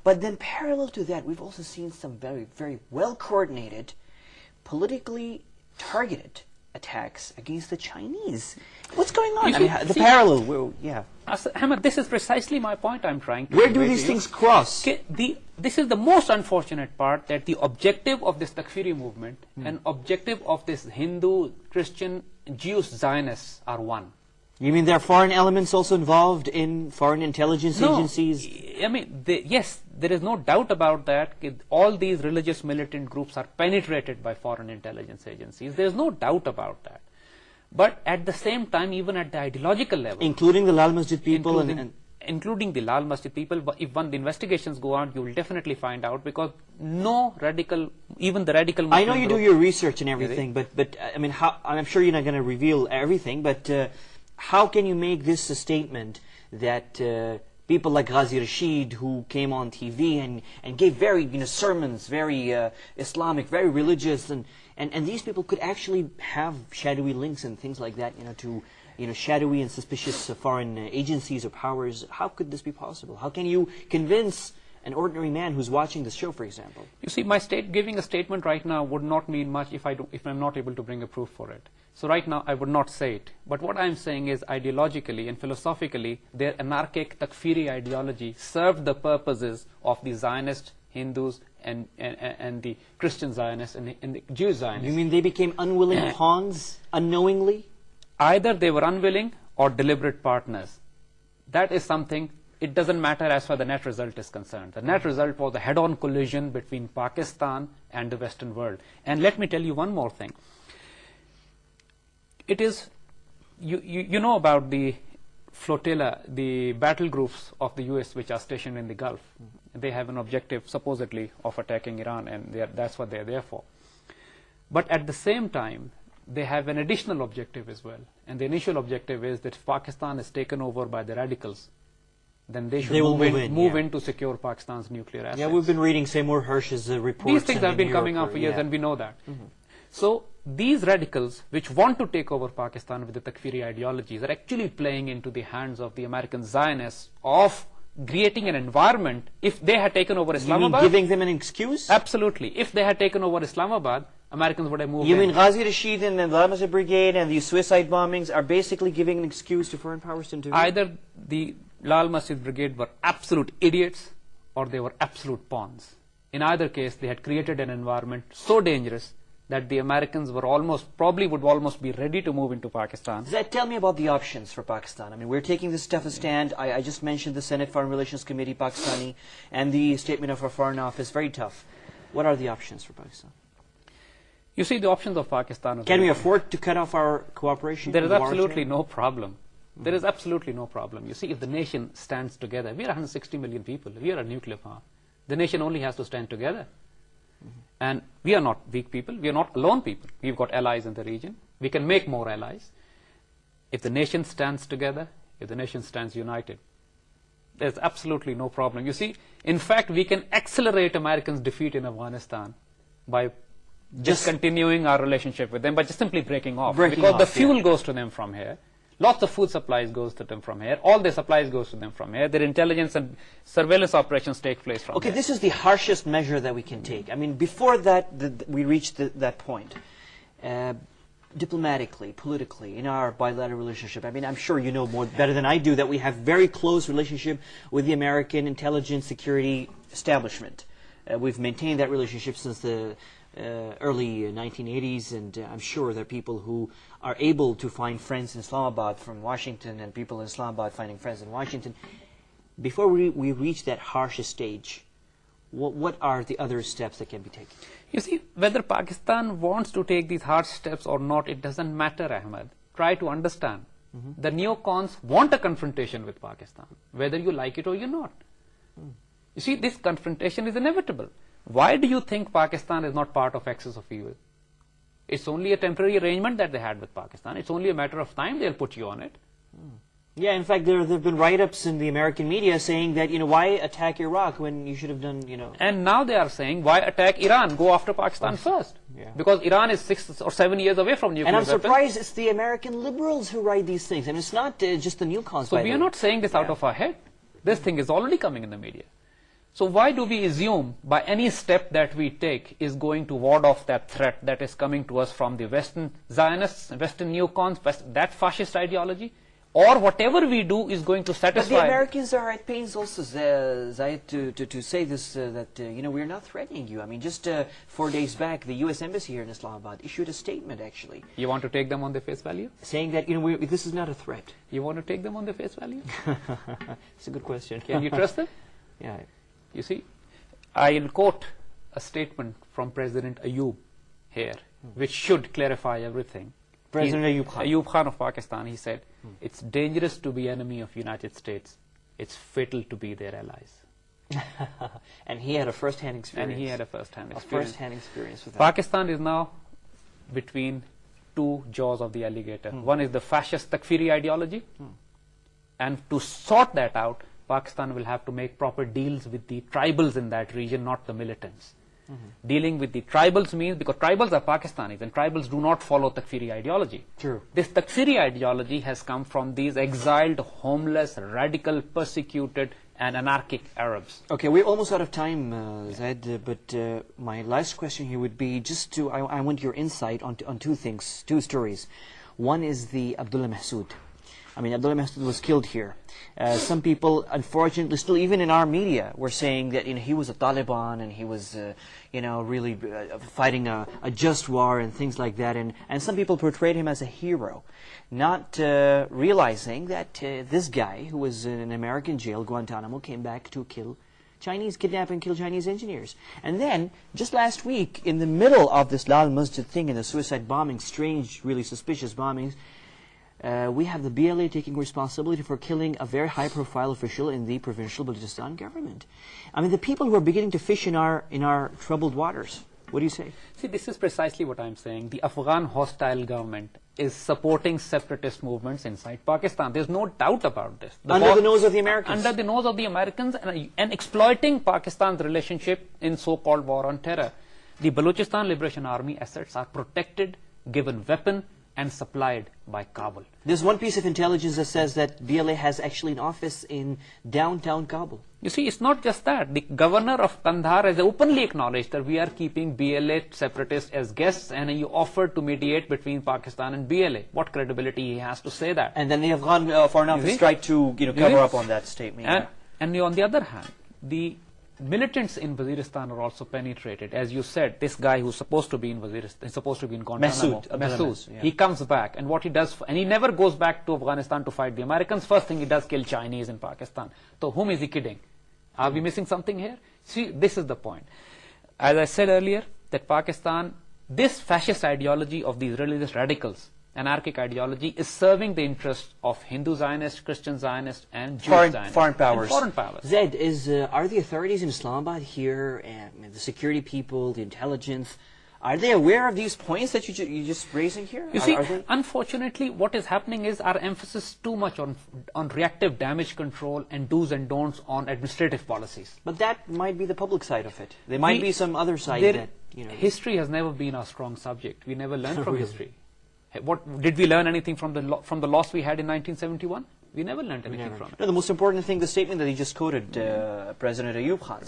But then parallel to that, we've also seen some very, very well-coordinated, politically targeted attacks against the Chinese. What's going on? The parallel, yeah. Hamid, this is precisely my point I'm trying to Where do these things cross? This is the most unfortunate part, that the objective of this Takfiri movement and objective of this Hindu, Christian, Jewish Zionists are one. You mean there are foreign elements also involved in foreign intelligence agencies? I mean, yes, there is no doubt about that. All these religious militant groups are penetrated by foreign intelligence agencies. There is no doubt about that. But at the same time, even at the ideological level, including the Lal Masjid people, including the Lal Masjid people, if the investigations go on, you will definitely find out, because no radical, even the radical Muslim I know you do your research and everything, but I mean, I'm sure you're not going to reveal everything, but how can you make this a statement that people like Ghazi Rashid, who came on TV and gave very, sermons, very Islamic, very religious, and these people could actually have shadowy links and things like that, to shadowy and suspicious foreign agencies or powers? How could this be possible? How can you convince an ordinary man who's watching this show, for example? You see, giving a statement right now would not mean much if I'm not able to bring a proof for it. So right now, I would not say it. But what I'm saying is, ideologically and philosophically, their anarchic Takfiri ideology served the purposes of the Zionist Hindus and the Christian Zionists and the Jewish Zionists. You mean they became unwilling pawns, unknowingly? Either they were unwilling or deliberate partners. That is something, it doesn't matter as far as the net result is concerned. The net result was a head-on collision between Pakistan and the Western world. And let me tell you one more thing. It is, you know about the flotilla, the battle groups of the US which are stationed in the Gulf. They have an objective, supposedly, of attacking Iran, and that's what they're there for. But at the same time, they have an additional objective as well. And the initial objective is that if Pakistan is taken over by the radicals, then they should move in to secure Pakistan's nuclear assets. Yeah, we've been reading Seymour Hersh's reports. These things have been coming up for years, and we know that. So these radicals, which want to take over Pakistan with the Takfiri ideologies, are actually playing into the hands of the American Zionists of creating an environment. If they had taken over Islamabad... You mean giving them an excuse? Absolutely. If they had taken over Islamabad, Americans would have moved in. You mean Ghazi Rashid and the Lal Masjid Brigade and these suicide bombings are basically giving an excuse to foreign powers to intervene? Either the Lal Masjid Brigade were absolute idiots or they were absolute pawns. In either case, they had created an environment so dangerous that the Americans were probably would almost be ready to move into Pakistan. Zaid, tell me about the options for Pakistan. I mean, we're taking this tough a stand. I just mentioned the Senate Foreign Relations Committee, Pakistani, and the statement of our Foreign Office, very tough. What are the options for Pakistan? You see, the options of Pakistan... Can we afford to cut off our cooperation? There is absolutely no problem. There is absolutely no problem. You see, if the nation stands together, we are 160 million people. We are a nuclear power. The nation only has to stand together. And we are not weak people. We are not alone people. We've got allies in the region. We can make more allies. If the nation stands together, if the nation stands united, there's absolutely no problem. You see, in fact, we can accelerate Americans' defeat in Afghanistan by just continuing our relationship with them, by just simply breaking off. Because the fuel goes to them from here. Lots of food supplies goes to them from here. All their supplies goes to them from here. Their intelligence and surveillance operations take place from here. Okay, this is the harshest measure that we can take. I mean, before that, we reached that point. Diplomatically, politically, in our bilateral relationship, I mean, I'm sure you know better than I do that we have very close relationship with the American intelligence security establishment. We've maintained that relationship since the early 1980s, and I'm sure there are people who are able to find friends in Islamabad from Washington and people in Islamabad finding friends in Washington. Before we reach that harshest stage, what are the other steps that can be taken? You see, whether Pakistan wants to take these harsh steps or not, it doesn't matter, Ahmed. Try to understand. The neocons want a confrontation with Pakistan, whether you like it or you're not. You see, this confrontation is inevitable. Why do you think Pakistan is not part of Axis of Evil? It's only a temporary arrangement that they had with Pakistan. It's only a matter of time they'll put you on it. Yeah, in fact, there have been write-ups in the American media saying that, why attack Iraq when you should have done, And now they are saying, why attack Iran? Go after Pakistan first. Yeah. Because Iran is 6 or 7 years away from nuclear weapons. And I'm surprised it's the American liberals who write these things. I mean, it's not just the neocons. So we are not saying this out of our head. This thing is already coming in the media. So why do we assume by any step that we take is going to ward off that threat that is coming to us from the Western Zionists, Western neocons, that fascist ideology? Or whatever we do is going to satisfy... But the Americans are at pains also, Zaid, to say this, that, we're not threatening you. I mean, just 4 days back, the U.S. Embassy here in Islamabad issued a statement, actually. You want to take them on their face value? Saying that, this is not a threat. You want to take them on their face value? It's a good question. Can you trust them? Yeah. You see, I'll quote a statement from President Ayub here, which should clarify everything. President Ayub Khan. Ayub Khan of Pakistan, he said, it's dangerous to be enemy of United States. It's fatal to be their allies. And he had a first-hand experience. And he had a first-hand experience with that. Pakistan is now between two jaws of the alligator. One is the fascist Takfiri ideology. And to sort that out, Pakistan will have to make proper deals with the tribals in that region, not the militants. Dealing with the tribals means, because tribals are Pakistanis and tribals do not follow Takfiri ideology. True. This Takfiri ideology has come from these exiled, homeless, radical, persecuted and anarchic Arabs. Okay, we're almost out of time, Zaid, but my last question here would be just to, I want your insight on two things, two stories. One is the Abdullah Mahsoud. I mean, Abdullah Mahsoud was killed here. Some people, unfortunately, still even in our media, were saying that he was a Taliban and he was, really fighting a just war and things like that. And some people portrayed him as a hero, not realizing that this guy, who was in an American jail, Guantanamo, came back to kidnap and kill Chinese engineers. And then, just last week, in the middle of this Lal Masjid thing and the suicide bombing, strange, really suspicious bombings, we have the BLA taking responsibility for killing a very high-profile official in the provincial Balochistan government. I mean, the people who are beginning to fish in our troubled waters. What do you say? See, this is precisely what I'm saying. The Afghan hostile government is supporting separatist movements inside Pakistan. There's no doubt about this. Under the nose of the Americans. Under the nose of the Americans and exploiting Pakistan's relationship in so-called war on terror. The Balochistan Liberation Army assets are protected, given weapon, and supplied by Kabul. There's one piece of intelligence that says that BLA has actually an office in downtown Kabul. You see, it's not just that. The governor of Kandahar has openly acknowledged that we are keeping BLA separatists as guests, and he offered to mediate between Pakistan and BLA. What credibility he has to say that? And then the Afghan Foreign Office tried to cover up on that statement. And on the other hand, the militants in Waziristan are also penetrated. As you said, this guy who's supposed to be in Waziristan, is supposed to be in Guantanamo, Mahsoud, yeah. He comes back, and what he does, and he never goes back to Afghanistan to fight the Americans. First thing he does, kill Chinese in Pakistan. So whom is he kidding? Are we missing something here? See, this is the point. As I said earlier, that Pakistan, this fascist ideology of these religious radicals, anarchic ideology, is serving the interests of Hindu Zionists, Christian Zionists, and Jewish Zionists. Foreign powers. Foreign powers. Zaid, are the authorities in Islamabad here, and the security people, the intelligence, are they aware of these points that you're just raising here? You see, unfortunately, what is happening is our emphasis too much on reactive damage control and do's and don'ts on administrative policies. But that might be the public side of it. There might be some other side that, History has never been our strong subject. We never learned from history. What did we learn anything from the loss we had in 1971? We never learned anything from it. No, the most important thing, the statement that he just quoted, President Ayub Khan.